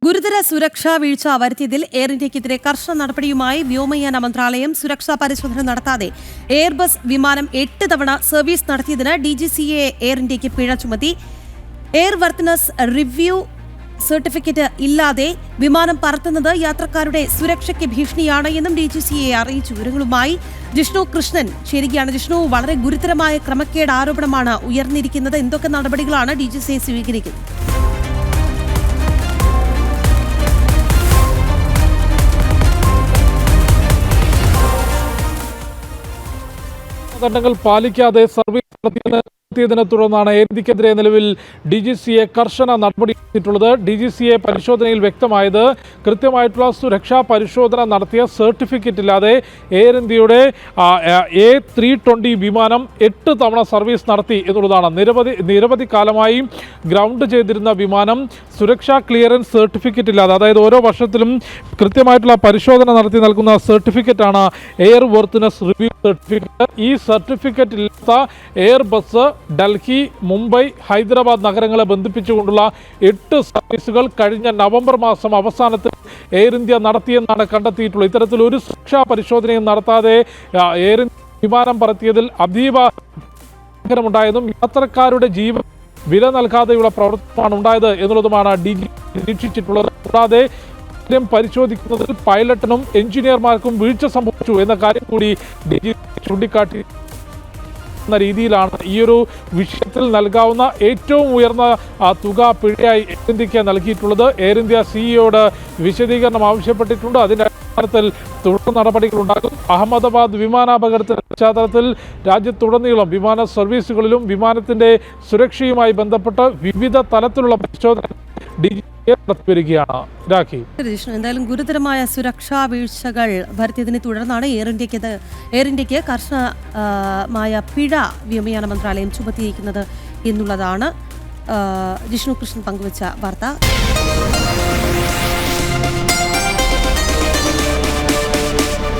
ഗുരുതര സുരക്ഷാ വീഴ്ച വരുത്തിയതിൽ എയർ ഇന്ത്യക്കെതിരെ കർശന നടപടിയുമായി വ്യോമയാന മന്ത്രാലയം സുരക്ഷാ പരിശോധന നടത്താതെ എയർബസ് വിമാനം 8 തവണ സർവീസ് നടത്തിയതിന് DGCA എയർ ഇന്ത്യക്ക് പിഴ ചുമത്തി. എയർ വർത്തിനസ് റിവ്യൂ സർട്ടിഫിക്കറ്റ് ഇല്ലാതെ വിമാനം പറത്തുന്നത് യാത്രക്കാരുടെ സുരക്ഷയ്ക്ക് ഭീഷണിയാണ് എന്നും DGCA അറിയിച്ചു. വിവരങ്ങളുമായി ജിഷ്ണു കൃഷ്ണൻ ചേരുകയാണ്. ജിഷ്ണു, വളരെ ഗുരുതരമായ ക്രമക്കേട് ആരോപണമാണ് ഉയർന്നിരിക്കുന്നത്. എന്തൊക്കെ നടപടികളാണ് DGCA സ്വീകരിക്കുന്നത്? മാനദണ്ഡങ്ങൾ പാലിക്കാതെ സർവീസ് നടത്തിയതിനെ തുടർന്നാണ് എയർ ഇന്ത്യക്കെതിരെ നിലവിൽ DGCA കർശന നടപടിയെടുത്തിട്ടുള്ളത്. DGCA പരിശോധനയിൽ വ്യക്തമായത് കൃത്യമായിട്ടുള്ള സുരക്ഷാ പരിശോധന നടത്തിയ സർട്ടിഫിക്കറ്റ് ഇല്ലാതെ എയർ ഇന്ത്യയുടെ A320 വിമാനം 8 തവണ സർവീസ് നടത്തി എന്നുള്ളതാണ്. നിരവധി കാലമായി ഗ്രൗണ്ട് ചെയ്തിരുന്ന വിമാനം സുരക്ഷാ ക്ലിയറൻസ് സർട്ടിഫിക്കറ്റ് ഇല്ലാതെ, അതായത് ഓരോ വർഷത്തിലും കൃത്യമായിട്ടുള്ള പരിശോധന നടത്തി നൽകുന്ന സർട്ടിഫിക്കറ്റാണ് എയർ വർത്തിനസ് റിവ്യൂ സർട്ടിഫിക്കറ്റ്. ഈ സർട്ടിഫിക്കറ്റ് ഇല്ലാത്ത എയർ ബസ് ഡൽഹി, മുംബൈ, ഹൈദരാബാദ് നഗരങ്ങളെ ബന്ധിപ്പിച്ചുകൊണ്ടുള്ള 8 സർവീസുകൾ കഴിഞ്ഞ നവംബർ മാസം അവസാനത്തിൽ എയർ ഇന്ത്യ നടത്തിയെന്നാണ് കണ്ടെത്തിയിട്ടുള്ളത്. ഇത്തരത്തിൽ ഒരു സുരക്ഷാ പരിശോധനയും നടത്താതെ എയർ ഇന്ത്യ വിമാനം പറത്തിയതിൽ അതീവ ഉണ്ടായതും യാത്രക്കാരുടെ ജീവൻ വില നൽകാതെയുള്ള പ്രവർത്തനമാണ് ഉണ്ടായത് എന്നുള്ളതുമാണ് നിരീക്ഷിച്ചിട്ടുള്ളത്. കൂടാതെ പരിശോധിക്കുന്നതിൽ പൈലറ്റിനും എഞ്ചിനീയർമാർക്കും വീഴ്ച സംഭവിച്ചു എന്ന കാര്യം കൂടി ചൂണ്ടിക്കാട്ടി രീതിയിലാണ് ഈ ഒരു വിഷയത്തിൽ നൽകാവുന്ന ഏറ്റവും ഉയർന്ന തുക പിഴയായി എയർ ഇന്ത്യക്ക് നൽകിയിട്ടുള്ളത്. എയർ ഇന്ത്യ സിഇഒയോട് വിശദീകരണം ആവശ്യപ്പെട്ടിട്ടുണ്ട്. അതിന്റെ അടിസ്ഥാനത്തിൽ തുടർ നടപടികൾ ഉണ്ടാകും. അഹമ്മദാബാദ് വിമാനാപകടത്തിന്റെ പശ്ചാത്തലത്തിൽ രാജ്യത്തുടനീളം വിമാന സർവീസുകളിലും വിമാനത്തിന്റെ സുരക്ഷയുമായി ബന്ധപ്പെട്ട് വിവിധ തലത്തിലുള്ള പരിശോധന വരികയാണ്. എന്തായാലും ഗുരുതരമായ സുരക്ഷാ വീഴ്ചകൾ വരുത്തിയതിനെ തുടർന്നാണ് എയർ ഇന്ത്യക്ക് കർശനമായ പിഴ വ്യോമയാന മന്ത്രാലയം ചുമത്തിയിരിക്കുന്നത് എന്നുള്ളതാണ് ജിഷ്ണു കൃഷ്ണൻ പങ്കുവച്ച വാർത്ത.